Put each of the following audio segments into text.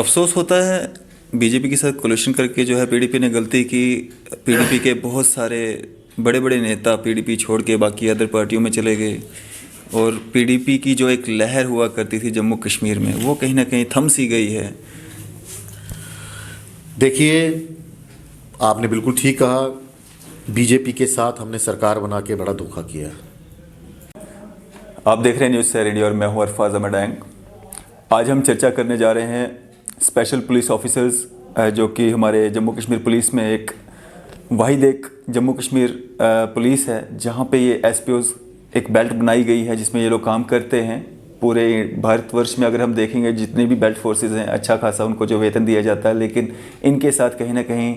अफसोस होता है बीजेपी के साथ कोलिशन करके जो है पीडीपी ने गलती की। पीडीपी के बहुत सारे बड़े बड़े नेता पीडीपी छोड़ के बाकी अदर पार्टियों में चले गए और पीडीपी की जो एक लहर हुआ करती थी जम्मू कश्मीर में वो कहीं ना कहीं थम सी गई है। देखिए, आपने बिल्कुल ठीक कहा। बीजेपी के साथ हमने सरकार बना के बड़ा धोखा किया। आप देख रहे हैं न्यूज़ से रेडियो और मैं हूं अरफाज अहमद डैंग। आज हम चर्चा करने जा रहे हैं स्पेशल पुलिस ऑफिसर्स जो कि हमारे जम्मू कश्मीर पुलिस में एक वाहिद एक जम्मू कश्मीर पुलिस है जहां पे ये एसपीओज एक बेल्ट बनाई गई है जिसमें ये लोग काम करते हैं। पूरे भारतवर्ष में अगर हम देखेंगे जितने भी बेल्ट फोर्सेस हैं अच्छा खासा उनको जो वेतन दिया जाता है, लेकिन इनके साथ कहीं ना कहीं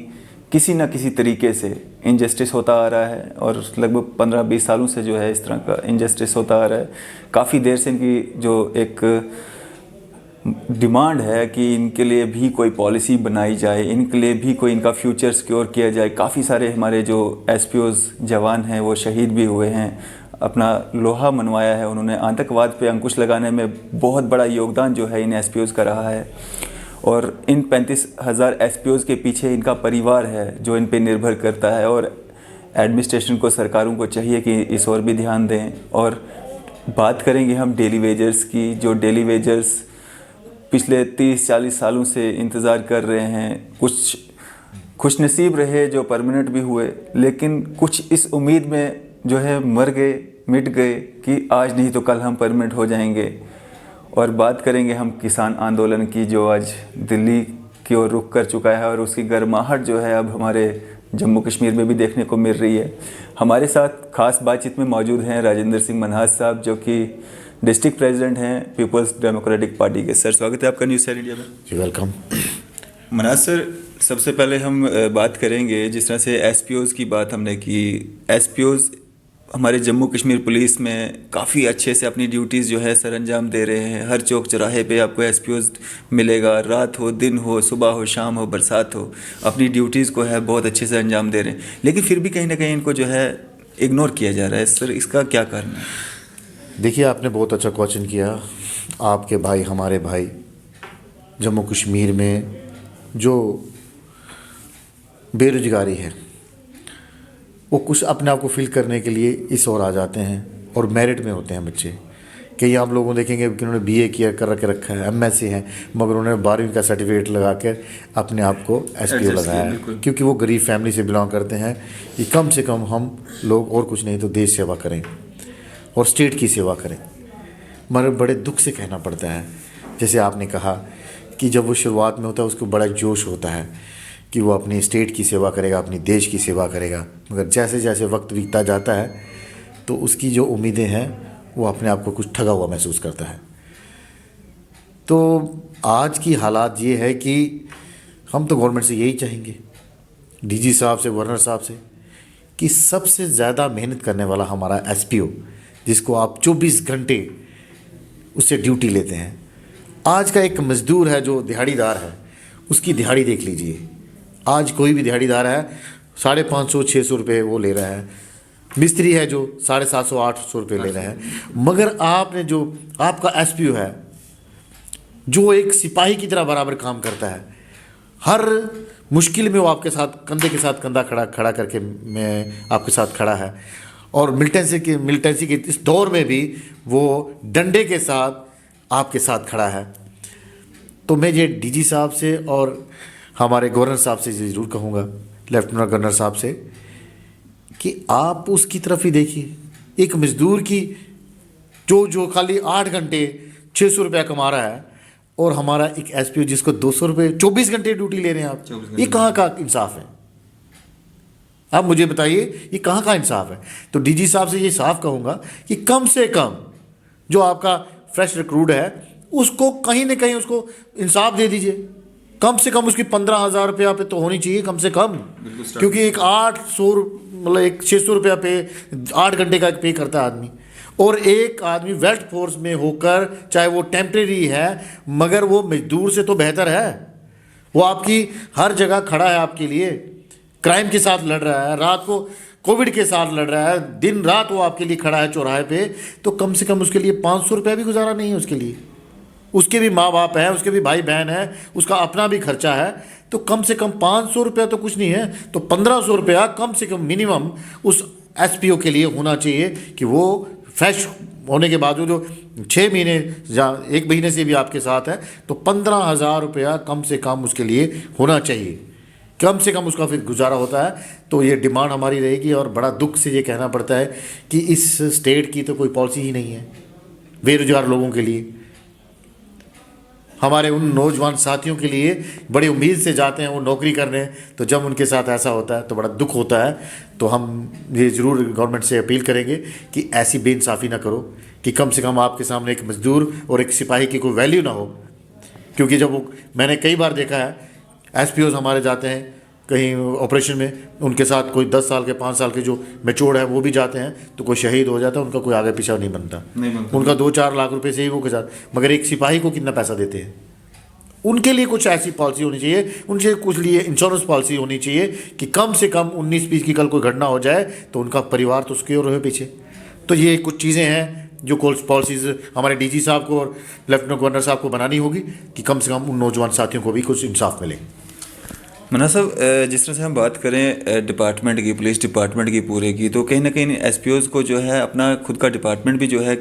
किसी ना किसी तरीके से इनजस्टिस होता आ रहा है और लगभग 15-20 सालों से जो है इस तरह का इनजस्टिस होता आ रहा है। काफ़ी देर से इनकी जो एक डिमांड है कि इनके लिए भी कोई पॉलिसी बनाई जाए, इनके लिए भी कोई इनका फ्यूचर सिक्योर किया जाए। काफ़ी सारे हमारे जो एसपीओज जवान हैं वो शहीद भी हुए हैं, अपना लोहा मनवाया है उन्होंने। आतंकवाद पे अंकुश लगाने में बहुत बड़ा योगदान जो है इन एसपीओज का रहा है और इन 35,000 एसपीओज के पीछे इनका परिवार है जो इन पे निर्भर करता है और एडमिनिस्ट्रेशन को, सरकारों को चाहिए कि इस ओर भी ध्यान दें। और बात करेंगे हम डेली वेजर्स की, जो डेली वेजर्स पिछले 30-40 सालों से इंतज़ार कर रहे हैं। कुछ खुशनसीब रहे जो परमानेंट भी हुए, लेकिन कुछ इस उम्मीद में जो है मर गए, मिट गए कि आज नहीं तो कल हम परमानेंट हो जाएंगे। और बात करेंगे हम किसान आंदोलन की जो आज दिल्ली की ओर रुख कर चुका है और उसकी गर्माहट जो है अब हमारे जम्मू कश्मीर में भी देखने को मिल रही है। हमारे साथ खास बातचीत में मौजूद हैं राजेंद्र सिंह मनहास साहब जो कि डिस्ट्रिक्ट प्रेसिडेंट हैं पीपल्स डेमोक्रेटिक पार्टी के। सर, स्वागत है आपका न्यूज़ सेवन इंडिया में। जी, वेलकम। मनहास सर, सबसे पहले हम बात करेंगे जिस तरह से एसपीओज़ की बात हमने की। एसपीओज़ हमारे जम्मू कश्मीर पुलिस में काफ़ी अच्छे से अपनी ड्यूटीज़ जो है सर अंजाम दे रहे हैं। हर चौक चौराहे पे आपको एसपीओज़ मिलेगा, रात हो, दिन हो, सुबह हो, शाम हो, बरसात हो, अपनी ड्यूटीज़ को है बहुत अच्छे से अंजाम दे रहे हैं। लेकिन फिर भी कहीं ना कहीं इनको जो है इग्नोर किया जा रहा है। सर, इसका क्या कारण है? देखिए, आपने बहुत अच्छा क्वेश्चन किया। आपके भाई, हमारे भाई जम्मू कश्मीर में जो बेरोजगारी है वो कुछ अपने आप को फिल करने के लिए इस ओर आ जाते हैं और मेरिट में होते हैं बच्चे। कई आप लोगों देखेंगे कि उन्होंने बीए किया कर रखा है, एमएससी हैं, मगर उन्होंने 12वीं का सर्टिफिकेट लगा कर अपने आप को एसपीओ लगाया है, क्योंकि वो गरीब फैमिली से बिलोंग करते हैं कि कम से कम हम लोग और कुछ नहीं तो देश सेवा करें और स्टेट की सेवा करें। मगर बड़े दुख से कहना पड़ता है, जैसे आपने कहा कि जब वो शुरुआत में होता है उसको बड़ा जोश होता है कि वो अपनी स्टेट की सेवा करेगा, अपनी देश की सेवा करेगा, मगर जैसे जैसे वक्त बीतता जाता है तो उसकी जो उम्मीदें हैं वो अपने आप को कुछ ठगा हुआ महसूस करता है। तो आज की हालात ये है कि हम तो गवर्नमेंट से यही चाहेंगे, डीजी साहब से, गवर्नर साहब से, कि सबसे ज़्यादा मेहनत करने वाला हमारा एसपीओ, जिसको आप 24 घंटे उससे ड्यूटी लेते हैं। आज का एक मज़दूर है जो दिहाड़ीदार है, उसकी दिहाड़ी देख लीजिए। आज कोई भी दिहाड़ीदार है 550-600 रुपये वो ले रहा है। मिस्त्री है जो 750-800 रुपये ले रहा है। मगर आपने जो आपका एसपीओ है जो एक सिपाही की तरह बराबर काम करता है, हर मुश्किल में वो आपके साथ कंधे के साथ कंधा खड़ा करके मैं आपके साथ खड़ा है और मिलिटेंसी के इस दौर में भी वो डंडे के साथ आपके साथ खड़ा है। तो मैं ये डीजी साहब से और हमारे गवर्नर साहब से ज़रूर कहूँगा, लेफ्टिनेंट गवर्नर साहब से, कि आप उसकी तरफ ही देखिए। एक मज़दूर की जो खाली 8 घंटे 600 रुपया कमा रहा है और हमारा एक एसपीओ जिसको 200 रुपये 24 घंटे ड्यूटी ले रहे हैं आप, ये कहाँ का इंसाफ है? आप मुझे बताइए, ये कहाँ का इंसाफ है? तो डीजी साहब से ये साफ कहूँगा कि कम से कम जो आपका फ्रेश रिक्रूट है उसको कहीं ना कहीं उसको इंसाफ दे दीजिए। कम से कम उसकी 15,000 रुपया पे तो होनी चाहिए कम से कम, क्योंकि एक 800 मतलब एक 600 रुपया पे 8 घंटे का पे करता है आदमी। और एक आदमी वेल्ट फोर्स में होकर, चाहे वो टेम्परेरी है, मगर वो मजदूर से तो बेहतर है। वो आपकी हर जगह खड़ा है आपके लिए, क्राइम के साथ लड़ रहा है, रात को कोविड के साथ लड़ रहा है, दिन रात वो आपके लिए खड़ा है चौराहे पे। तो कम से कम उसके लिए 500 रुपया भी गुजारा नहीं है उसके लिए। उसके भी माँ बाप हैं, उसके भी भाई बहन हैं, उसका अपना भी खर्चा है। तो कम से कम 500 रुपया तो कुछ नहीं है, तो 1500 रुपया कम से कम मिनिमम उस एसपीओ के लिए होना चाहिए कि वो फ्रेश होने के बाद जो 6 महीने या 1 महीने से भी आपके साथ है तो 15,000 रुपया कम से कम उसके लिए होना चाहिए, कम से कम उसका फिर गुजारा होता है। तो ये डिमांड हमारी रहेगी। और बड़ा दुख से ये कहना पड़ता है कि इस स्टेट की तो कोई पॉलिसी ही नहीं है बेरोजगार लोगों के लिए। हमारे उन नौजवान साथियों के लिए बड़ी उम्मीद से जाते हैं वो नौकरी करने, तो जब उनके साथ ऐसा होता है तो बड़ा दुख होता है। तो हम ये ज़रूर गवर्नमेंट से अपील करेंगे कि ऐसी बेइंसाफ़ी ना करो कि कम से कम आपके सामने एक मज़दूर और एक सिपाही की कोई वैल्यू ना हो। क्योंकि जब वो, मैंने कई बार देखा है एसपीओज़ हमारे जाते हैं कहीं ऑपरेशन में, उनके साथ कोई 10 साल के 5 साल के जो मैच्योर्ड है वो भी जाते हैं, तो कोई शहीद हो जाता है, उनका कोई आगे पीछा नहीं बनता, उनका 2-4 लाख रुपए से ही वो के साथ। मगर एक सिपाही को कितना पैसा देते हैं। उनके लिए कुछ ऐसी पॉलिसी होनी चाहिए, उनसे कुछ लिए इंश्योरेंस पॉलिसी होनी चाहिए कि कम से कम 19-20 की कल कोई घटना हो जाए तो उनका परिवार तो सिक्योर रहे पीछे। तो ये कुछ चीज़ें हैं जो पॉलिसीज़ हमारे डीजी साहब को और लेफ्टिनेंट गवर्नर साहब को बनानी होगी कि कम से कम उन नौजवान साथियों को भी कुछ इंसाफ मिले। मना साहब, जिस तरह से हम बात करें डिपार्टमेंट की, पुलिस डिपार्टमेंट की पूरे की, तो कहीं ना कहीं एसपीओज़ को जो है अपना खुद का डिपार्टमेंट भी जो है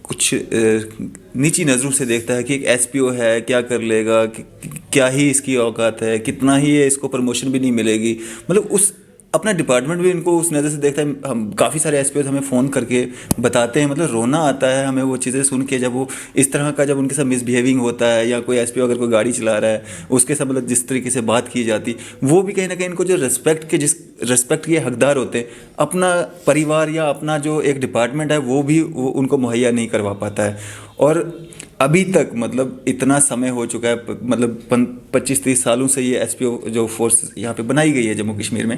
कुछ नीची नज़रों से देखता है कि एक एसपीओ है क्या कर लेगा, क्या ही इसकी औकात है, कितना ही है, इसको प्रमोशन भी नहीं मिलेगी। मतलब उस अपना डिपार्टमेंट भी इनको उस नज़र से देखता है। हम काफ़ी सारे एसपीओ हमें फ़ोन करके बताते हैं, मतलब रोना आता है हमें वो चीज़ें सुन के, जब वो इस तरह का, जब उनके साथ मिसबिहेविंग होता है या कोई एसपीओ अगर कोई गाड़ी चला रहा है उसके साथ मतलब जिस तरीके से बात की जाती, वो भी कहीं ना कहीं इनको जो जिस रिस्पेक्ट के हकदार होते हैं, अपना परिवार या अपना जो एक डिपार्टमेंट है वो भी उनको मुहैया नहीं करवा पाता है। और अभी तक मतलब इतना समय हो चुका है, मतलब 25-30 सालों से ये एसपीओ जो फोर्स यहाँ पे बनाई गई है जम्मू कश्मीर में,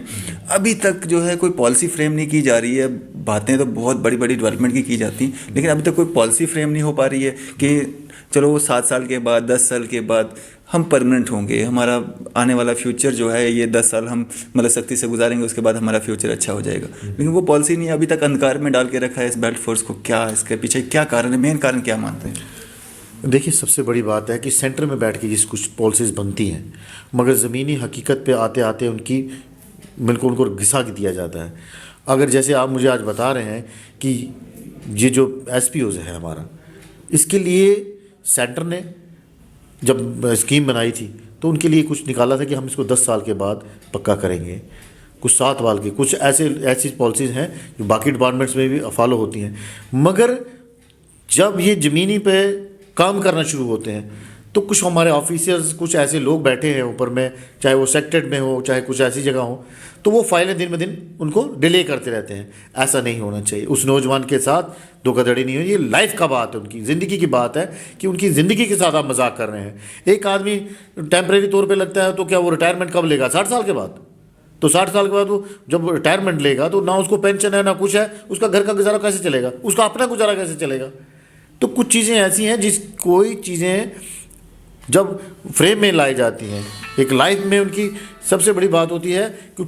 अभी तक जो है कोई पॉलिसी फ्रेम नहीं की जा रही है। बातें तो बहुत बड़ी बड़ी डेवलपमेंट की जाती, लेकिन अभी तक कोई पॉलिसी फ्रेम नहीं हो पा रही है कि चलो 7 साल के बाद, 10 साल के बाद हम परमानेंट होंगे, हमारा आने वाला फ्यूचर जो है ये 10 साल हम मतलब सख्ती से गुजारेंगे, उसके बाद हमारा फ्यूचर अच्छा हो जाएगा। लेकिन वो पॉलिसी नहीं, अभी तक अंधकार में डाल के रखा है इस बेल्ट फोर्स को। क्या इसके पीछे क्या कारण है, मेन कारण क्या मानते हैं? देखिए, सबसे बड़ी बात है कि सेंटर में बैठ के जिस कुछ पॉलिसीज़ बनती हैं, मगर ज़मीनी हकीकत पे आते आते उनकी बिल्कुल उनको घिसा दिया जाता है। अगर जैसे आप मुझे आज बता रहे हैं कि ये जो एसपीओज़ है हमारा, इसके लिए सेंटर ने जब स्कीम बनाई थी तो उनके लिए कुछ निकाला था कि हम इसको 10 साल के बाद पक्का करेंगे। कुछ 7 साल की कुछ ऐसी पॉलिसीज़ हैं जो बाकी डिपार्टमेंट्स में भी फॉलो होती हैं। मगर जब ये ज़मीनी पे काम करना शुरू होते हैं तो कुछ हमारे ऑफिसर्स, कुछ ऐसे लोग बैठे हैं ऊपर में, चाहे वो सेक्टरेट में हो, चाहे कुछ ऐसी जगह हो, तो वो फाइलें दिन ब दिन उनको डिले करते रहते हैं। ऐसा नहीं होना चाहिए। उस नौजवान के साथ धोखाधड़ी नहीं हो। ये लाइफ का बात है, उनकी ज़िंदगी की बात है कि उनकी ज़िंदगी के साथ आप मजाक कर रहे हैं। एक आदमी टेम्परेरी तौर पर लगता है तो क्या वो रिटायरमेंट कब लेगा? 60 साल के बाद। तो 60 साल के बाद वो जब रिटायरमेंट लेगा तो ना उसको पेंशन है ना कुछ है, उसका घर का गुजारा कैसे चलेगा, उसका अपना गुजारा कैसे चलेगा? तो कुछ चीज़ें ऐसी हैं कोई चीज़ें जब फ्रेम में लाई जाती हैं, एक लाइफ में उनकी सबसे बड़ी बात होती है कि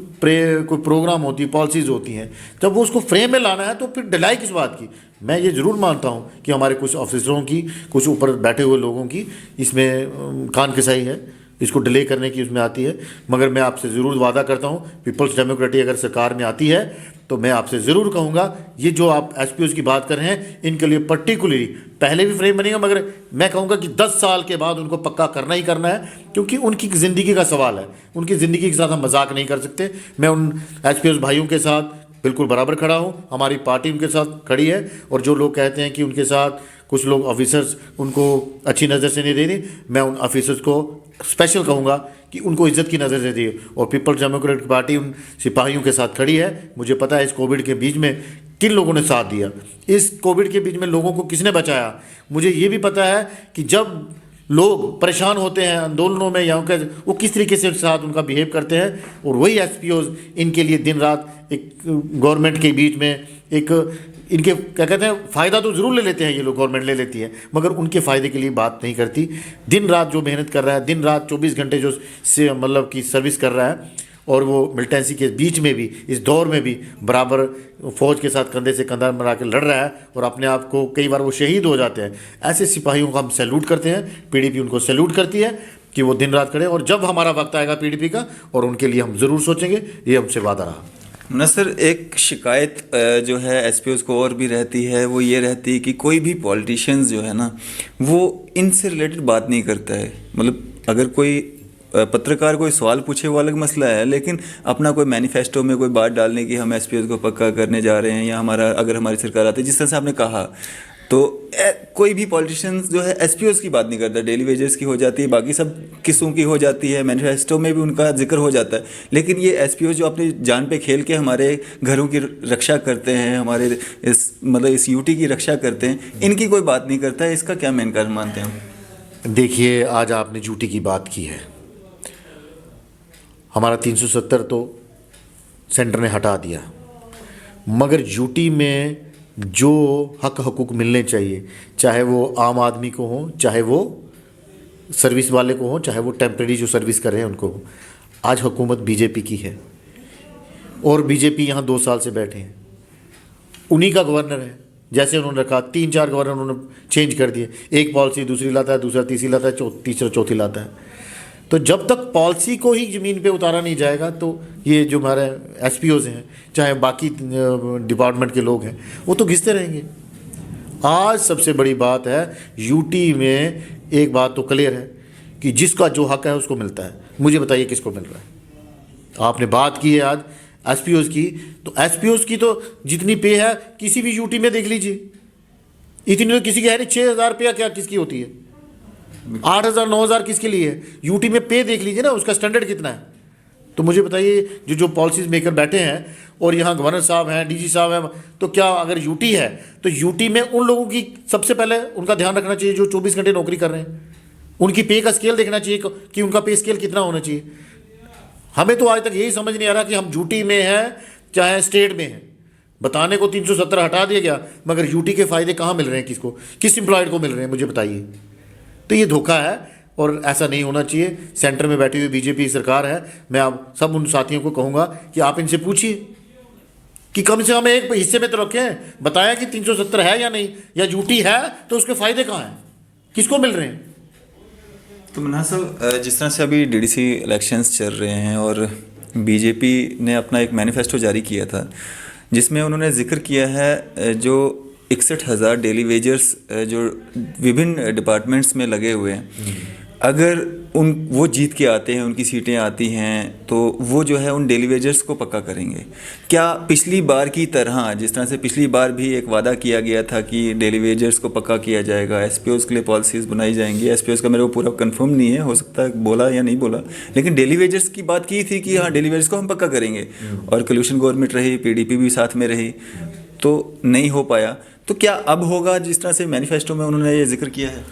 कोई प्रोग्राम होती है, पॉलिसीज़ होती हैं, जब वो उसको फ्रेम में लाना है तो फिर ढिलाई किस बात की? मैं ये ज़रूर मानता हूँ कि हमारे कुछ ऑफिसरों की, कुछ ऊपर बैठे हुए लोगों की इसमें कान किसाई है, इसको डिले करने की उसमें आती है। मगर मैं आपसे ज़रूर वादा करता हूँ, पीपल्स डेमोक्रेटिक अगर सरकार में आती है तो मैं आपसे ज़रूर कहूँगा ये जो आप एसपीओज़ की बात कर रहे हैं इनके लिए पर्टिकुलरली पहले भी फ्रेम बनेगा, मगर मैं कहूँगा कि 10 साल के बाद उनको पक्का करना ही करना है, क्योंकि उनकी ज़िंदगी का सवाल है। उनकी ज़िंदगी के साथ हम मजाक नहीं कर सकते। मैं उन एसपीओज़ भाइयों के साथ बिल्कुल बराबर खड़ा हूँ, हमारी पार्टी उनके साथ खड़ी है। और जो लोग कहते हैं कि उनके साथ कुछ लोग ऑफिसर्स उनको अच्छी नज़र से नहीं दे रही, मैं उन ऑफिसर्स को स्पेशल कहूँगा कि उनको इज्जत की नज़र से दिए। और पीपल्स डेमोक्रेटिक पार्टी उन सिपाहियों के साथ खड़ी है। मुझे पता है इस कोविड के बीच में किन लोगों ने साथ दिया, इस कोविड के बीच में लोगों को किसने बचाया। मुझे ये भी पता है कि जब लोग परेशान होते हैं आंदोलनों में या वो किस तरीके से साथ उनका बिहेव करते हैं। और वही एसपीओज़ इनके लिए दिन रात एक गवर्नमेंट के बीच में एक इनके क्या कहते हैं फ़ायदा तो ज़रूर ले लेते हैं ये लोग, गवर्नमेंट ले लेती है, मगर उनके फ़ायदे के लिए बात नहीं करती। दिन रात जो मेहनत कर रहा है, दिन रात 24 घंटे जो से मतलब की सर्विस कर रहा है, और वो मिलिटेंसी के बीच में भी, इस दौर में भी बराबर फ़ौज के साथ कंधे से कंधा मिला के लड़ रहा है और अपने आप को कई बार वो शहीद हो जाते हैं। ऐसे सिपाहियों को हम सैल्यूट करते हैं, पीडीपी उनको सैल्यूट करती है कि वो दिन रात खड़े, और जब हमारा वक्त आएगा पीडीपी का, और उनके लिए हम ज़रूर सोचेंगे, ये हमसे वादा रहा। ना सर, एक शिकायत जो है एसपीओज को और भी रहती है, वो ये रहती है कि कोई भी पॉलिटिशियंस जो है ना, वो इनसे रिलेटेड बात नहीं करता है। मतलब अगर कोई पत्रकार कोई सवाल पूछे वो अलग मसला है, लेकिन अपना कोई मैनिफेस्टो में कोई बात डालने की हम एसपीओज को पक्का करने जा रहे हैं, या हमारा अगर हमारी सरकार आती है, जिस तरह से आपने कहा, तो कोई भी पॉलिटिशियंस जो है एसपीओज की बात नहीं करता, डेली वेजेस की हो जाती है, बाकी सब किस्सों की हो जाती है, मैनिफेस्टो में भी उनका जिक्र हो जाता है। लेकिन ये एसपीओज जो अपनी जान पे खेल के हमारे घरों की रक्षा करते हैं, हमारे इस यूटी की रक्षा करते हैं, इनकी कोई बात नहीं करता है। इसका क्या मेन कारण मानते हैं? देखिए, आज आपने यूटी की बात की है, हमारा 370 तो सेंटर ने हटा दिया, मगर यूटी में जो हक हकूक़ मिलने चाहिए, चाहे वो आम आदमी को हो, चाहे वो सर्विस वाले को हो, चाहे वो टेम्प्रेरी जो सर्विस कर रहे हैं उनको हो, आज हुकूमत बीजेपी की है और बीजेपी यहाँ 2 साल से बैठे हैं, उन्हीं का गवर्नर है। जैसे उन्होंने रखा, 3-4 गवर्नर उन्होंने चेंज कर दिए, एक पॉलिसी दूसरी लाता है, दूसरा तीसरी लाता है, तीसरा चौथी लाता है। तो जब तक पॉलिसी को ही ज़मीन पे उतारा नहीं जाएगा, तो ये जो हमारे एसपीओज़ हैं, चाहे बाकी डिपार्टमेंट के लोग हैं, वो तो घिसते रहेंगे। आज सबसे बड़ी बात है, यूटी में एक बात तो क्लियर है कि जिसका जो हक है उसको मिलता है। मुझे बताइए किसको मिल रहा है? आपने बात की है आज एसपीओज़ की, तो एसपीओज़ की तो जितनी पे है किसी भी यूटी में देख लीजिए, इतनी तो किसी की है नहीं। 6,000 रुपया क्या किसकी होती है? 8,000 9,000 किसके लिए है? यूटी में पे देख लीजिए ना, उसका स्टैंडर्ड कितना है। तो मुझे बताइए, जो पॉलिसीज मेकर बैठे हैं और यहाँ गवर्नर साहब हैं, डीजी साहब हैं, तो क्या अगर यूटी है तो यूटी में उन लोगों की सबसे पहले उनका ध्यान रखना चाहिए जो 24 घंटे नौकरी कर रहे हैं, उनकी पे का स्केल देखना चाहिए कि उनका पे स्केल कितना होना चाहिए। हमें तो आज तक यही समझ नहीं आ रहा कि हम यूटी में हैं चाहे स्टेट में हैं। बताने को 370 हटा दिया गया, मगर यूटी के फ़ायदे कहाँ मिल रहे हैं? किसको, किस एम्प्लॉयड को मिल रहे हैं? मुझे बताइए। तो ये धोखा है और ऐसा नहीं होना चाहिए। सेंटर में बैठी हुई बीजेपी सरकार है, मैं आप सब उन साथियों को कहूँगा कि आप इनसे पूछिए कि कम से कम एक हिस्से में तो रखें, बताया कि 370 है या नहीं, या यूटी है तो उसके फ़ायदे कहाँ हैं, किसको मिल रहे हैं? तो मन्हा साहब, जिस तरह से अभी डीडीसी इलेक्शंस चल रहे हैं और बीजेपी ने अपना एक मैनिफेस्टो जारी किया था, जिसमें उन्होंने जिक्र किया है जो 61,000 डेली वेजर्स जो विभिन्न डिपार्टमेंट्स में लगे हुए हैं, अगर वो जीत के आते हैं, उनकी सीटें आती हैं, तो वो जो है उन डेली वेजर्स को पक्का करेंगे। क्या पिछली बार की तरह, जिस तरह से पिछली बार भी एक वादा किया गया था कि डेली वेजर्स को पक्का किया जाएगा, एसपीओज़ के लिए पॉलिसीज़ बनाई जाएंगी, एसपीओज़ का मेरे को पूरा कंफर्म नहीं है, हो सकता है बोला या नहीं बोला, लेकिन डेली वेजर्स की बात की थी कि हाँ डेली वेजर्स को हम पक्का करेंगे, और कोलिशन गवर्नमेंट रही, पीडीपी भी साथ में रही, तो नहीं हो पाया। तो क्या अब होगा जिस तरह से मैनिफेस्टो में उन्होंने ये जिक्र किया है?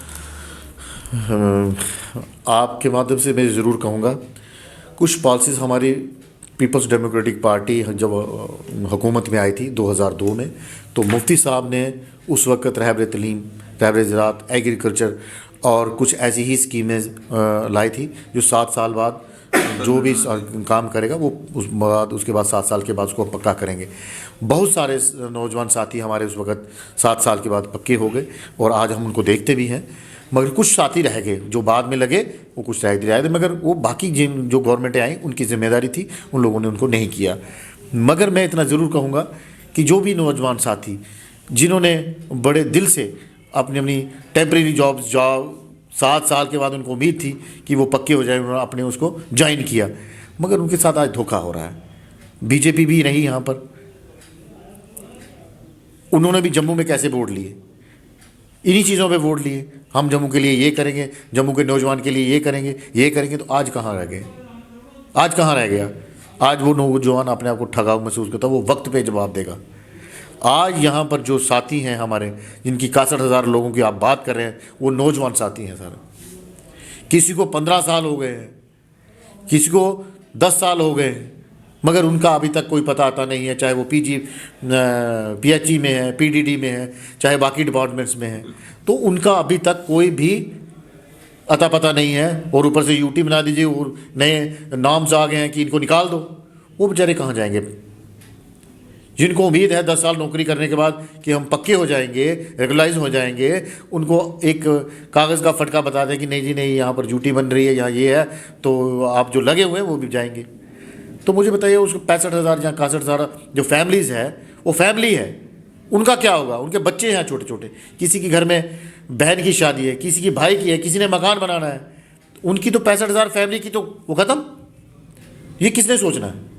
आपके माध्यम से मैं ज़रूर कहूँगा, कुछ पॉलिसीज़ हमारी पीपल्स डेमोक्रेटिक पार्टी जब हुकूमत में आई थी 2002 में, तो मुफ्ती साहब ने उस वक़्त रहबर तलीम, रहबर ज़राअत, एग्रीकल्चर और कुछ ऐसी ही स्कीमें लाई थी जो 7 साल बाद जो भी काम करेगा वो उसके बाद 7 साल के बाद उसको पक्का करेंगे। बहुत सारे नौजवान साथी हमारे उस वक़्त 7 साल के बाद पक्के हो गए और आज हम उनको देखते भी हैं, मगर कुछ साथी रह गए जो बाद में लगे, वो कुछ रह थे, मगर वो बाकी जिन जो गवर्नमेंटें आई उनकी जिम्मेदारी थी, उन लोगों ने उनको नहीं किया। मगर मैं इतना ज़रूर कहूँगा कि जो भी नौजवान साथी जिन्होंने बड़े दिल से अपनी टेम्प्रेरी जॉब्स 7 साल के बाद उनको उम्मीद थी कि वो पक्के हो जाए, उन्होंने अपने उसको ज्वाइन किया, मगर उनके साथ आज धोखा हो रहा है। बीजेपी भी रही यहाँ पर, उन्होंने भी जम्मू में कैसे वोट लिए, इन्हीं चीज़ों पे वोट लिए, हम जम्मू के लिए ये करेंगे, जम्मू के नौजवान के लिए ये करेंगे, तो आज कहाँ रह गए? आज कहाँ रह गया? आज वो नौजवान अपने आप को ठगा महसूस करता, वो वक्त पे जवाब देगा। आज यहाँ पर जो साथी हैं हमारे, जिनकी 61,000 लोगों की आप बात कर रहे हैं, वो नौजवान साथी हैं सर। किसी को 15 साल हो गए हैं, किसी को 10 साल हो गए हैं, मगर उनका अभी तक कोई पता आता नहीं है, चाहे वो पीएचई में है, पीडीडी में है, चाहे बाकी डिपार्टमेंट्स में है, तो उनका अभी तक कोई भी अता पता नहीं है, और ऊपर से यूटी बना दीजिए और नए नाम्स आ गए हैं कि इनको निकाल दो, वो बेचारे कहाँ जाएंगे? जिनको उम्मीद है 10 साल नौकरी करने के बाद कि हम पक्के हो जाएंगे, रेगुलाइज हो जाएंगे, उनको एक कागज़ का फटका बता दें कि नहीं जी नहीं, यहाँ पर ड्यूटी बन रही है, यहाँ ये है, तो आप जो लगे हुए हैं वो भी जाएंगे। तो मुझे बताइए उसको 65,000 या 61,000 जो फैमिलीज़ है, वो फैमिली है, उनका क्या होगा? उनके बच्चे हैं छोटे छोटे, किसी के घर में बहन की शादी है, किसी की भाई की है, किसी ने मकान बनाना है, उनकी तो 65,000 फैमिली की तो वो ख़त्म। ये किसने सोचना है?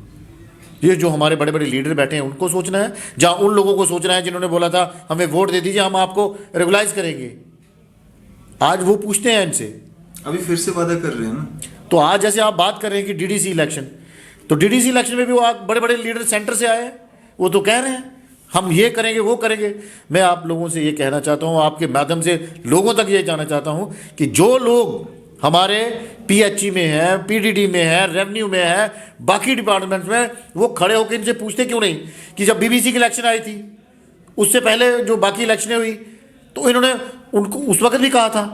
ये जो हमारे बड़े बड़े लीडर बैठे हैं उनको सोचना है, जहाँ उन लोगों को सोचना है जिन्होंने बोला था हमें वोट दे दीजिए, हम आपको रेगुलाइज करेंगे। आज वो पूछते हैं इनसे, अभी फिर से वादा कर रहे हैं ना। तो आज जैसे आप बात कर रहे हैं कि डीडीसी इलेक्शन, तो डीडीसी इलेक्शन में भी वो बड़े बड़े लीडर सेंटर से आए हैं, वो तो कह रहे हैं हम ये करेंगे वो करेंगे। मैं आप लोगों से ये कहना चाहता हूँ, आपके माध्यम से लोगों तक ये कहना चाहता हूँ कि जो लोग हमारे पीएचई में है, पीडीडी में है, रेवेन्यू में है, बाकी डिपार्टमेंट्स में, वो खड़े होकर इनसे पूछते क्यों नहीं कि जब बीबीसी की इलेक्शन आई थी, उससे पहले जो बाकी इलेक्शनें हुई, तो इन्होंने उनको उस वक्त भी कहा था,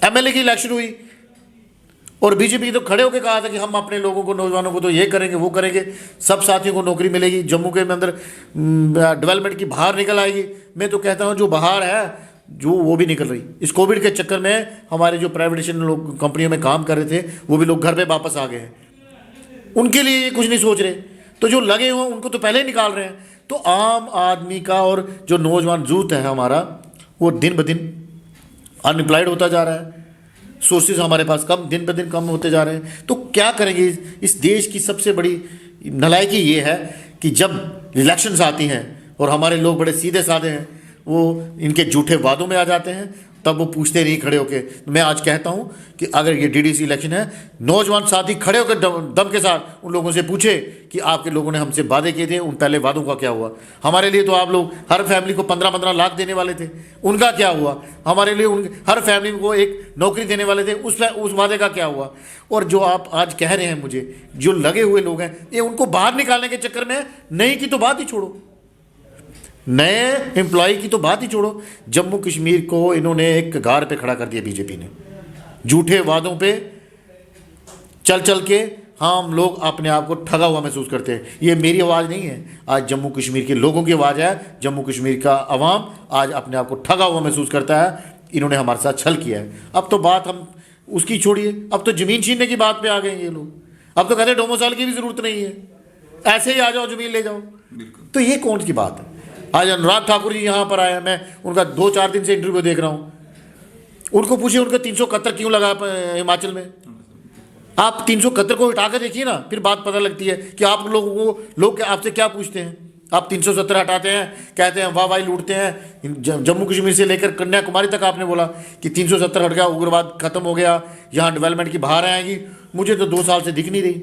एमएलए की इलेक्शन हुई और बीजेपी तो खड़े होकर कहा था कि हम अपने लोगों को, नौजवानों को तो ये करेंगे वो करेंगे, सब साथियों को नौकरी मिलेगी, जम्मू के अंदर डेवलपमेंट की बाहर निकल आएगी। मैं तो कहता हूँ जो बाहर है, जो वो भी निकल रही। इस कोविड के चक्कर में हमारे जो प्राइवेटेशन लोग कंपनियों में काम कर रहे थे, वो भी लोग घर पे वापस आ गए हैं, उनके लिए ये कुछ नहीं सोच रहे। तो जो लगे हुए उनको तो पहले ही निकाल रहे हैं। तो आम आदमी का और जो नौजवान यूथ है हमारा, वो दिन ब दिन अनएम्प्लॉयड होता जा रहा है, सोर्सेज हमारे पास कम, दिन ब दिन कम होते जा रहे हैं। तो क्या करेंगे? इस देश की सबसे बड़ी नालायकी ये है कि जब इलेक्शंस आती हैं और हमारे लोग बड़े सीधे साधे हैं, वो इनके झूठे वादों में आ जाते हैं, तब वो पूछते नहीं खड़े होके। मैं आज कहता हूं कि अगर ये डीडीसी इलेक्शन है, नौजवान साथी खड़े होकर दम के साथ उन लोगों से पूछे कि आपके लोगों ने हमसे वादे किए थे, उन पहले वादों का क्या हुआ? हमारे लिए तो आप लोग हर फैमिली को 15-15 लाख देने वाले थे, उनका क्या हुआ? हमारे लिए हर फैमिली को एक नौकरी देने वाले थे, उस वादे का क्या हुआ? और जो आप आज कह रहे हैं मुझे, जो लगे हुए लोग हैं, ये उनको बाहर निकालने के चक्कर में, नहीं की तो बात ही छोड़ो, नए एम्प्लॉय की तो बात ही छोड़ो, जम्मू कश्मीर को इन्होंने एक कगार पे खड़ा कर दिया बीजेपी ने। झूठे वादों पे चल चल के हम लोग अपने आप को ठगा हुआ महसूस करते हैं। ये मेरी आवाज़ नहीं है, आज जम्मू कश्मीर के लोगों की आवाज़ है। जम्मू कश्मीर का अवाम आज अपने आप को ठगा हुआ महसूस करता है, इन्होंने हमारे साथ छल किया है। अब तो बात हम उसकी छोड़िए, अब तो ज़मीन छीनने की बात पे आ गए ये लोग। अब तो कहते हैं डोमिसाइल की भी ज़रूरत नहीं है, ऐसे ही आ जाओ, ज़मीन ले जाओ। तो ये कौन सी बात है? आज अनुराग ठाकुर जी यहाँ पर आए, मैं उनका 2-4 दिन से इंटरव्यू देख रहा हूँ। उनको पूछिए उनका 371 क्यों लगा हिमाचल में? आप 371 को हटा कर देखिए ना, फिर बात पता लगती है कि आप लोगों को, लोग आपसे क्या पूछते हैं। आप 370 हटाते हैं, कहते हैं वाह वाही लूटते हैं। जम्मू कश्मीर से लेकर कन्याकुमारी तक आपने बोला कि 370 हट गया, उग्रवाद खत्म हो गया, यहाँ डेवलपमेंट की बाहर आएगी। मुझे तो 2 साल से दिख नहीं रही,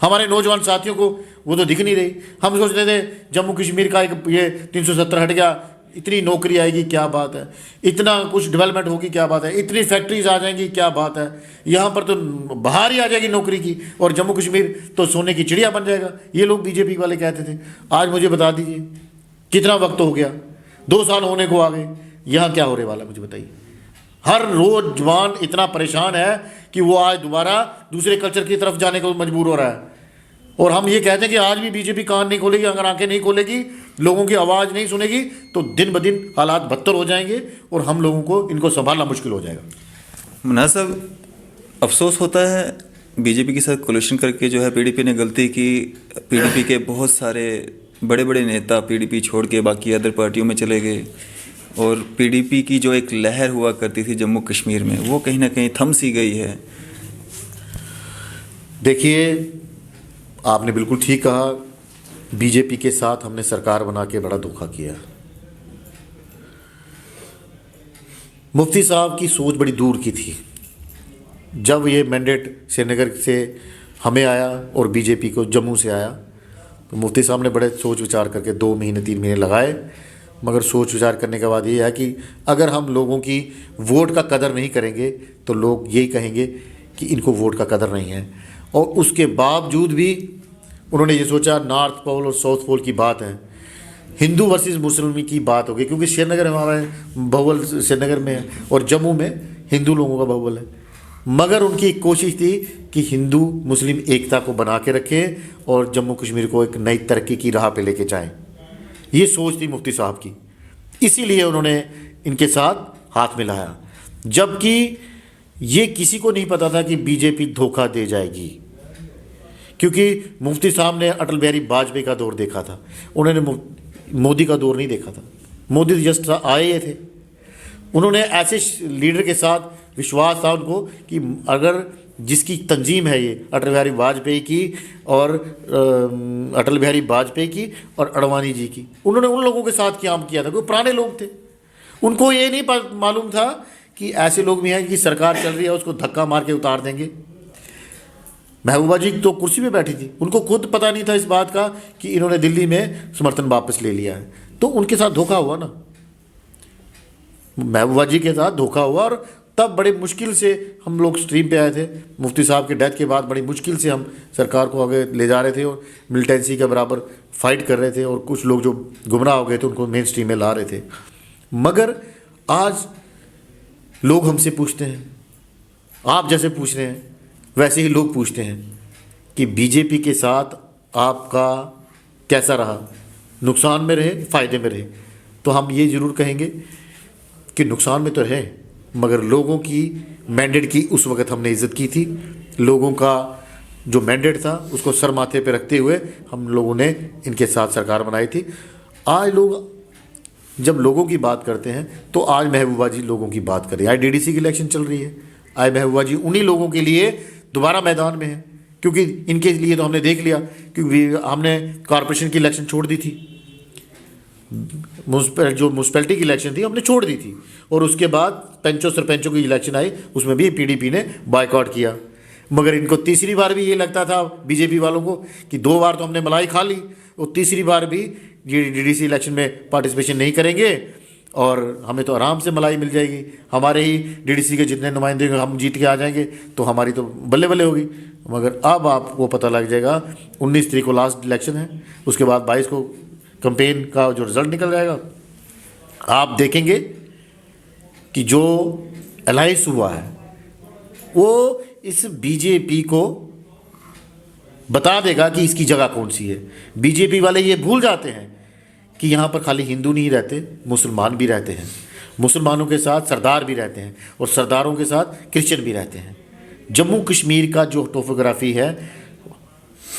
हमारे नौजवान साथियों को वो तो दिख नहीं रही। हम सोचते थे जम्मू कश्मीर का एक ये 370 हट गया, इतनी नौकरी आएगी, क्या बात है, इतना कुछ डेवलपमेंट होगी, क्या बात है, इतनी फैक्ट्रीज आ जाएंगी, क्या बात है, यहाँ पर तो बाहर ही आ जाएगी नौकरी की, और जम्मू कश्मीर तो सोने की चिड़िया बन जाएगा। ये लोग बीजेपी वाले कहते थे। आज मुझे बता दीजिए कितना वक्त हो गया, 2 साल होने को आ गए, यहाँ क्या होने वाला मुझे बताइए। हर रोज जवान इतना परेशान है कि वो आज दोबारा दूसरे कल्चर की तरफ जाने को मजबूर हो रहा है। और हम ये कहते हैं कि आज भी बीजेपी कान नहीं खोलेगी, अगर आंखें नहीं खोलेगी, लोगों की आवाज़ नहीं सुनेगी, तो दिन ब दिन हालात बदतर हो जाएंगे और हम लोगों को इनको संभालना मुश्किल हो जाएगा। मना साहब, अफसोस होता है बीजेपी के साथ कोलिशन करके जो है पीडीपी ने गलती की। पीडीपी के बहुत सारे बड़े बड़े नेता पीडीपी छोड़ के बाकी अदर पार्टियों में चले गए, और पीडीपी की जो एक लहर हुआ करती थी जम्मू कश्मीर में, वो कहीं ना कहीं थम सी गई है। देखिए, आपने बिल्कुल ठीक कहा, बीजेपी के साथ हमने सरकार बना के बड़ा धोखा किया। मुफ्ती साहब की सोच बड़ी दूर की थी। जब ये मैंडेट श्रीनगर से हमें आया और बीजेपी को जम्मू से आया, तो मुफ्ती साहब ने बड़े सोच विचार करके 2 महीने 3 महीने लगाए, मगर सोच विचार करने के बाद ये है कि अगर हम लोगों की वोट का कदर नहीं करेंगे तो लोग यही कहेंगे कि इनको वोट का कदर नहीं है। और उसके बावजूद भी उन्होंने ये सोचा, नॉर्थ पोल और साउथ पोल की बात है, हिंदू वर्सेस मुस्लिम की बात होगी, क्योंकि श्रीनगर हमारा भवन श्रीनगर में है और जम्मू में हिंदू लोगों का बहुबल है, मगर उनकी एक कोशिश थी कि हिंदू मुस्लिम एकता को बना के रखें और जम्मू कश्मीर को एक नई तरक्की की राह पे लेके जाएं। ये सोच थी मुफ्ती साहब की, इसीलिए उन्होंने इनके साथ हाथ मिलाया, जबकि ये किसी को नहीं पता था कि बीजेपी धोखा दे जाएगी, क्योंकि मुफ्ती साहब ने अटल बिहारी वाजपेयी का दौर देखा था, उन्होंने मोदी का दौर नहीं देखा था। मोदी जस्ट आए थे, उन्होंने ऐसे लीडर के साथ विश्वास था उनको कि अगर जिसकी तंजीम है ये अटल बिहारी वाजपेयी की और अडवाणी जी की, उन्होंने उन लोगों के साथ काम किया था, कोई पुराने लोग थे। उनको ये नहीं मालूम था कि ऐसे लोग भी हैं कि सरकार चल रही है उसको धक्का मार के उतार देंगे। महबूबा जी तो कुर्सी पे बैठी थी, उनको खुद पता नहीं था इस बात का कि इन्होंने दिल्ली में समर्थन वापस ले लिया है, तो उनके साथ धोखा हुआ ना, महबूबा जी के साथ धोखा हुआ। और तब बड़े मुश्किल से हम लोग स्ट्रीम पे आए थे, मुफ्ती साहब के डेथ के बाद बड़ी मुश्किल से हम सरकार को आगे ले जा रहे थे और मिलिटेंसी के बराबर फाइट कर रहे थे, और कुछ लोग जो गुमराह हो गए थे उनको मेन स्ट्रीम में ला रहे थे। मगर आज लोग हमसे पूछते हैं, आप जैसे पूछ रहे हैं वैसे ही लोग पूछते हैं कि बीजेपी के साथ आपका कैसा रहा, नुकसान में रहे फ़ायदे में रहे। तो हम ये ज़रूर कहेंगे कि नुकसान में तो रहे, मगर लोगों की मैंडेट की उस वक़्त हमने इज़्ज़त की थी। लोगों का जो मैंडेट था उसको सर माथे पे रखते हुए हम लोगों ने इनके साथ सरकार बनाई थी। आज लोग जब लोगों की बात करते हैं तो आज महबूबा जी लोगों की बात करें। आज डीडीसी की इलेक्शन चल रही है, आज महबूबा जी उन्हीं लोगों के लिए दोबारा मैदान में है, क्योंकि इनके लिए तो हमने देख लिया, क्योंकि हमने कॉरपोरेशन की इलेक्शन छोड़ दी थी, जो म्यूनसिपैलिटी की इलेक्शन थी हमने छोड़ दी थी, और उसके बाद पंचों सरपंचों की इलेक्शन आई, उसमें भी पीडीपी ने बायकॉट किया। मगर इनको तीसरी बार भी ये लगता था बीजेपी वालों को कि 2 बार तो हमने मलाई खा ली, और तीसरी बार भी डीडीसी इलेक्शन में पार्टिसिपेशन नहीं करेंगे और हमें तो आराम से मलाई मिल जाएगी, हमारे ही डीडीसी के जितने नुमाइंदे हम जीत के आ जाएंगे तो हमारी तो बल्ले बल्ले होगी। मगर अब आपको पता लग जाएगा, 19 तारीख को लास्ट इलेक्शन है, उसके बाद 22 को कैंपेन का जो रिज़ल्ट निकल जाएगा, आप देखेंगे कि जो अलायंस हुआ है वो इस बीजेपी को बता देगा कि इसकी जगह कौन सी है। बीजेपी वाले ये भूल जाते हैं कि यहाँ पर खाली हिंदू नहीं रहते, मुसलमान भी रहते हैं, मुसलमानों के साथ सरदार भी रहते हैं और सरदारों के साथ क्रिश्चियन भी रहते हैं। जम्मू कश्मीर का जो टोपोग्राफी है,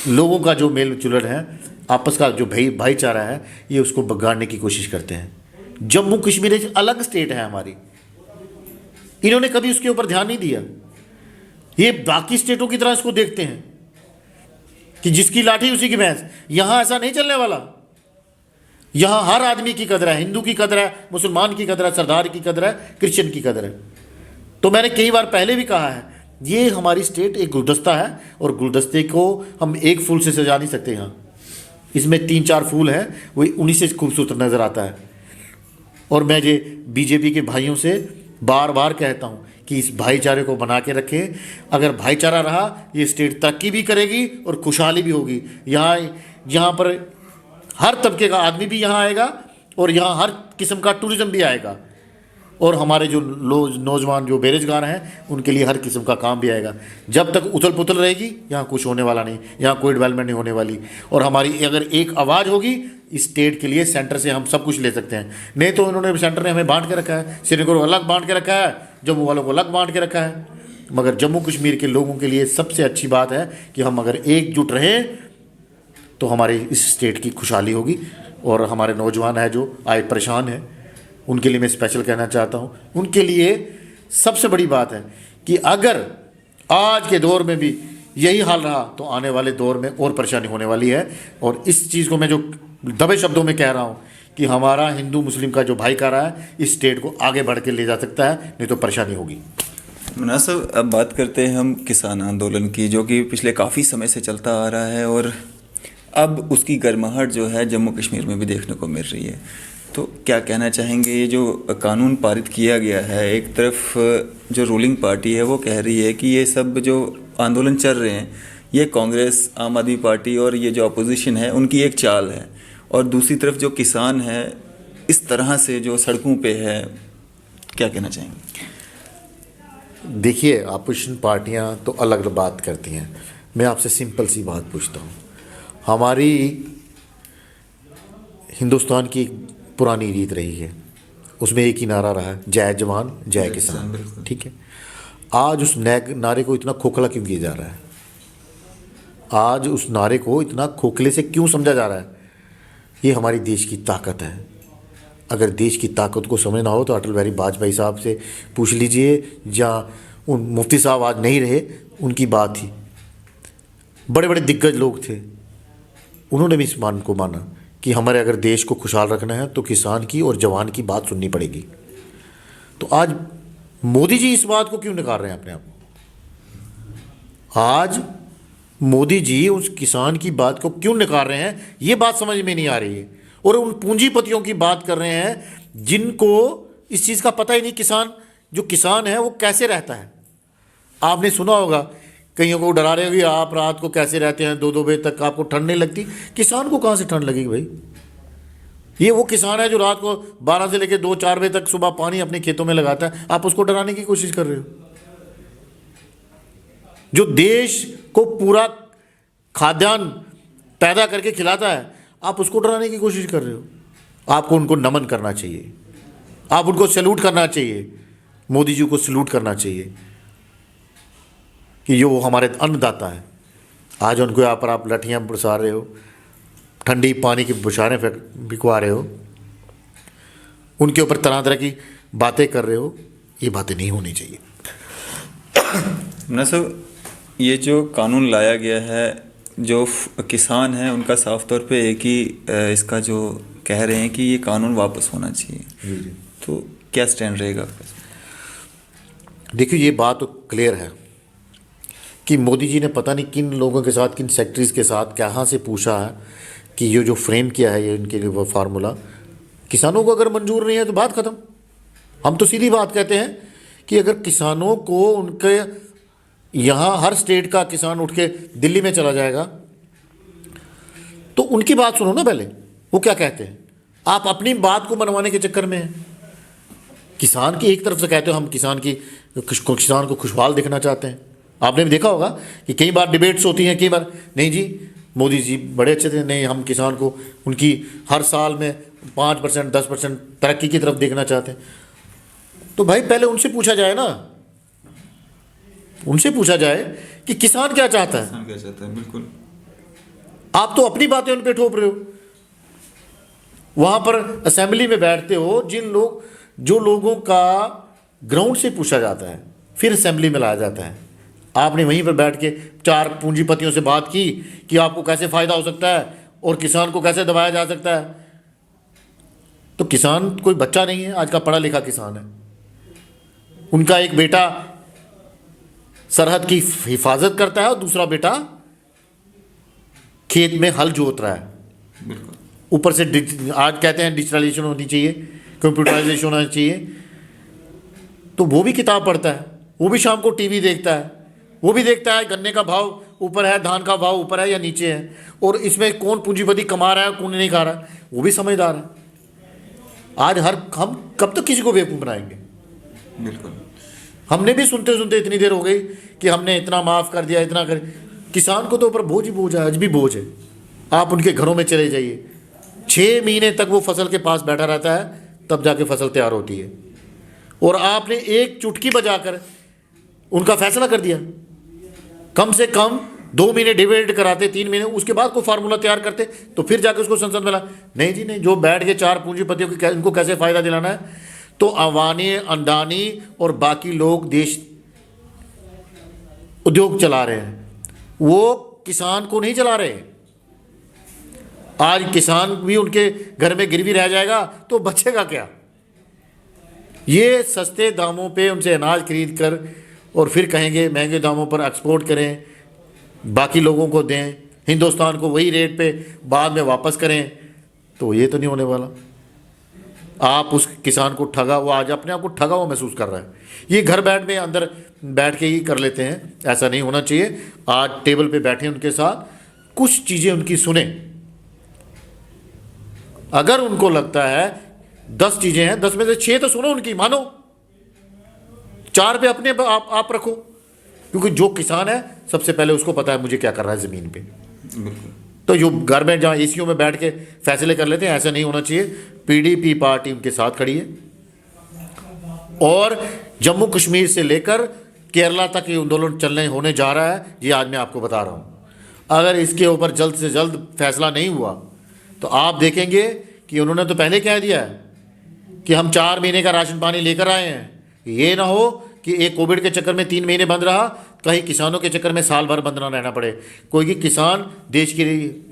लोगों का जो मेल जुलट है, आपस का जो भाईचारा है, ये उसको बिगाड़ने की कोशिश करते हैं। जम्मू कश्मीर एक अलग स्टेट है हमारी, इन्होंने कभी उसके ऊपर ध्यान नहीं दिया। ये बाकी स्टेटों की तरह इसको देखते हैं कि जिसकी लाठी उसी की भैंस। यहाँ ऐसा नहीं चलने वाला, यहाँ हर आदमी की कदर है, हिंदू की कदर है, मुसलमान की कदर है, सरदार की कदर है, क्रिश्चियन की कदर है। तो मैंने कई बार पहले भी कहा है, ये हमारी स्टेट एक गुलदस्ता है और गुलदस्ते को हम एक फूल से सजा नहीं सकते। यहाँ इसमें 3-4 फूल हैं, वही उन्हीं से खूबसूरत नज़र आता है। और मैं ये बीजेपी के भाइयों से बार बार कहता हूँ कि इस भाईचारे को बना के रखें। अगर भाईचारा रहा, ये स्टेट तरक्की भी करेगी और खुशहाली भी होगी। यहाँ पर हर तबके का आदमी भी यहाँ आएगा और यहाँ हर किस्म का टूरिज़्म भी आएगा, और हमारे जो नौजवान जो बेरोजगार हैं उनके लिए हर किस्म का काम भी आएगा। जब तक उथल पुथल रहेगी यहाँ कुछ होने वाला नहीं, यहाँ कोई डेवलपमेंट नहीं होने वाली। और हमारी अगर एक आवाज़ होगी इस स्टेट के लिए, सेंटर से हम सब कुछ ले सकते हैं। नहीं तो इन्होंने सेंटर ने हमें बांट के रखा है, श्रीनगर को अलग बांट के रखा है, जम्मू वालों को अलग बांट के रखा है। मगर जम्मू कश्मीर के लोगों के लिए सबसे अच्छी बात है कि हम अगर एकजुट रहें तो हमारे इस स्टेट की खुशहाली होगी। और हमारे नौजवान हैं जो आज परेशान हैं, उनके लिए मैं स्पेशल कहना चाहता हूँ, उनके लिए सबसे बड़ी बात है कि अगर आज के दौर में भी यही हाल रहा तो आने वाले दौर में और परेशानी होने वाली है। और इस चीज़ को मैं जो दबे शब्दों में कह रहा हूँ कि हमारा हिंदू मुस्लिम का जो भाईचारा है इस स्टेट को आगे बढ़ के ले जा सकता है, नहीं तो परेशानी होगी। मुनासिब, अब बात करते हैं हम किसान आंदोलन की, जो कि पिछले काफ़ी समय से चलता आ रहा है और अब उसकी गर्माहट जो है जम्मू कश्मीर में भी देखने को मिल रही है। तो क्या कहना चाहेंगे, ये जो कानून पारित किया गया है, एक तरफ जो रूलिंग पार्टी है वो कह रही है कि ये सब जो आंदोलन चल रहे हैं ये कांग्रेस, आम आदमी पार्टी और ये जो अपोजिशन है उनकी एक चाल है, और दूसरी तरफ जो किसान है इस तरह से जो सड़कों पे है, क्या कहना चाहेंगे? देखिए, अपोजिशन पार्टियां तो अलग अलग बात करती हैं। मैं आपसे सिंपल सी बात पूछता हूँ। हमारी हिंदुस्तान की एक पुरानी रीत रही है, उसमें एक ही नारा रहा है, जय जवान जय किसान। बिल्कुल। ठीक है, आज उस नारे को इतना खोखला क्यों किया जा रहा है? आज उस नारे को इतना खोखले से क्यों समझा जा रहा है? ये हमारी देश की ताकत है। अगर देश की ताकत को समझना हो तो अटल बिहारी वाजपेयी साहब से पूछ लीजिए, या उन मुफ्ती साहब आज नहीं रहे, उनकी बात थी। बड़े बड़े दिग्गज लोग थे, उन्होंने भी इस मान को माना कि हमारे अगर देश को खुशहाल रखना है तो किसान की और जवान की बात सुननी पड़ेगी। तो आज मोदी जी इस बात को क्यों नकार रहे हैं अपने आप को? आज मोदी जी उस किसान की बात को क्यों नकार रहे हैं, ये बात समझ में नहीं आ रही है। और उन पूंजीपतियों की बात कर रहे हैं जिनको इस चीज़ का पता ही नहीं, जो किसान है वो कैसे रहता है। आपने सुना होगा, कईयों को डरा रहे हो कि आप रात को कैसे रहते हैं, 2-2 बजे तक आपको ठंड नहीं लगती। किसान को कहाँ से ठंड लगेगी भाई? ये वो किसान है जो रात को 12 से लेकर 2-4 बजे तक सुबह पानी अपने खेतों में लगाता है। आप उसको डराने की कोशिश कर रहे हो। जो देश को पूरा खाद्यान्न पैदा करके खिलाता है, आप उसको डराने की कोशिश कर रहे हो। आपको उनको नमन करना चाहिए, आप उनको सैल्यूट करना चाहिए, मोदी जी को सैल्यूट करना चाहिए कि जो वो हमारे अन्नदाता है। आज उनको यहाँ पर आप लठियाँ बरसा रहे हो, ठंडी पानी की बुशारें बिकवा रहे हो, उनके ऊपर तरह तरह की बातें कर रहे हो। ये बातें नहीं होनी चाहिए। ना सर, ये जो कानून लाया गया है, जो किसान हैं उनका साफ तौर पे एक ही इसका जो कह रहे हैं कि ये कानून वापस होना चाहिए। जी। तो क्या स्टैंड रहेगा आपका? देखिए, ये बात तो क्लियर है कि मोदी जी ने पता नहीं किन लोगों के साथ, किन सेक्रेटरीज के साथ कहाँ से पूछा है कि ये जो फ्रेम किया है ये इनके लिए वो फार्मूला, किसानों को अगर मंजूर नहीं है तो बात ख़त्म। हम तो सीधी बात कहते हैं कि अगर किसानों को उनके यहाँ हर स्टेट का किसान उठ के दिल्ली में चला जाएगा तो उनकी बात सुनो ना पहले, वो क्या कहते हैं। आप अपनी बात को मनवाने के चक्कर में हैं। किसान की एक तरफ से कहते हो हम किसान को खुशहाल देखना चाहते हैं। आपने भी देखा होगा कि कई बार डिबेट्स होती हैं, कई बार नहीं जी मोदी जी बड़े अच्छे थे, नहीं हम किसान को उनकी हर साल में 5% 10% तरक्की की तरफ देखना चाहते हैं। तो भाई पहले उनसे पूछा जाए ना, उनसे पूछा जाए कि किसान क्या चाहता है। किसान क्या चाहता है, बिल्कुल। आप तो अपनी बातें उन पे ठोप रहे हो। वहां पर असेंबली में बैठते हो, जो लोगों का ग्राउंड से पूछा जाता है फिर असेंबली में लाया जाता है। आपने वहीं पर बैठ के 4 पूंजीपतियों से बात की कि आपको कैसे फायदा हो सकता है और किसान को कैसे दबाया जा सकता है। तो किसान कोई बच्चा नहीं है, आज का पढ़ा लिखा किसान है। उनका एक बेटा सरहद की हिफाजत करता है और दूसरा बेटा खेत में हल जोत रहा है। बिल्कुल। ऊपर से आज कहते हैं डिजिटलाइजेशन होनी चाहिए, कंप्यूटराइजेशन होना चाहिए, तो वो भी किताब पढ़ता है, वो भी शाम को टीवी देखता है, वो भी देखता है गन्ने का भाव ऊपर है, धान का भाव ऊपर है या नीचे है, और इसमें कौन पूंजीपति कमा रहा है कौन नहीं खा रहा है, वो भी समझदार है। आज हम कब तक किसी को बेवकूफ़ बनाएंगे? बिल्कुल। हमने भी सुनते सुनते इतनी देर हो गई कि हमने इतना माफ़ कर दिया, इतना कर। किसान को तो ऊपर बोझ ही बोझ है, आज भी बोझ है। आप उनके घरों में चले जाइए, 6 महीने तक वो फसल के पास बैठा रहता है, तब जाके फसल तैयार होती है। और आपने एक चुटकी बजाकर उनका फैसला कर दिया। कम से कम 2 महीने डिबेट कराते, 3 महीने, उसके बाद कोई फार्मूला तैयार करते तो फिर जाके उसको संसद में ला। नहीं जी नहीं, जो बैठ के 4 पूंजीपतियों की इनको कैसे फ़ायदा दिलाना है, तो अवानी, अंडानी और बाकी लोग देश उद्योग चला रहे हैं, वो किसान को नहीं चला रहे। आज किसान भी उनके घर में गिरवी रह जाएगा तो बचेगा क्या? ये सस्ते दामों पे उनसे अनाज खरीद कर और फिर कहेंगे महंगे दामों पर एक्सपोर्ट करें, बाकी लोगों को दें, हिंदुस्तान को वही रेट पे बाद में वापस करें, तो ये तो नहीं होने वाला। आप उस किसान को ठगा, वो आज अपने आप को ठगा हुआ महसूस कर रहा है। ये घर बैठ में अंदर बैठ के ही कर लेते हैं, ऐसा नहीं होना चाहिए। आज टेबल पे बैठे उनके साथ, कुछ चीज़ें उनकी सुने। अगर उनको लगता है 10 चीज़ें हैं, 10 में से 6 तो सुनो उनकी, मानो। 4 पे अपने आप रखो, क्योंकि जो किसान है सबसे पहले उसको पता है मुझे क्या कर रहा है ज़मीन पे। तो जो घर में जहाँ एसीओ में बैठ के फैसले कर लेते हैं, ऐसा नहीं होना चाहिए। पीडीपी पार्टी उनके साथ खड़ी है और जम्मू कश्मीर से लेकर केरला तक ये आंदोलन चलने होने जा रहा है। ये आज मैं आपको बता रहा हूँ, अगर इसके ऊपर जल्द से जल्द फैसला नहीं हुआ तो आप देखेंगे कि उन्होंने तो पहले कह दिया है कि हम 4 महीने का राशन पानी लेकर आए हैं। ये ना हो कि एक कोविड के चक्कर में 3 महीने बंद रहा, कहीं किसानों के चक्कर में साल भर बंद ना रहना पड़े। कोई कि किसान देश की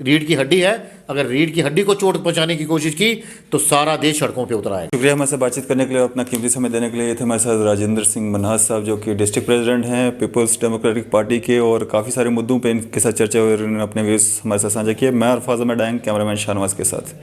रीढ़ की हड्डी है, अगर रीढ़ की हड्डी को चोट पहुंचाने की कोशिश की तो सारा देश सड़कों पे उतरा है। शुक्रिया हमारे साथ बातचीत करने के लिए, अपना कीमती समय देने के लिए। ये थे हमारे साथ राजेंद्र सिंह मन्हास साहब, जो कि डिस्ट्रिक्ट प्रेसिडेंट हैं पीपल्स डेमोक्रेटिक पार्टी के, और काफ़ी सारे मुद्दों पर इनके साथ चर्चा हुई और इन्होंने अपने व्यूज़ हमारे साथ साझा किए। मैं अरफाज अहमद डांग, कैमरामैन शाहनवाज के साथ।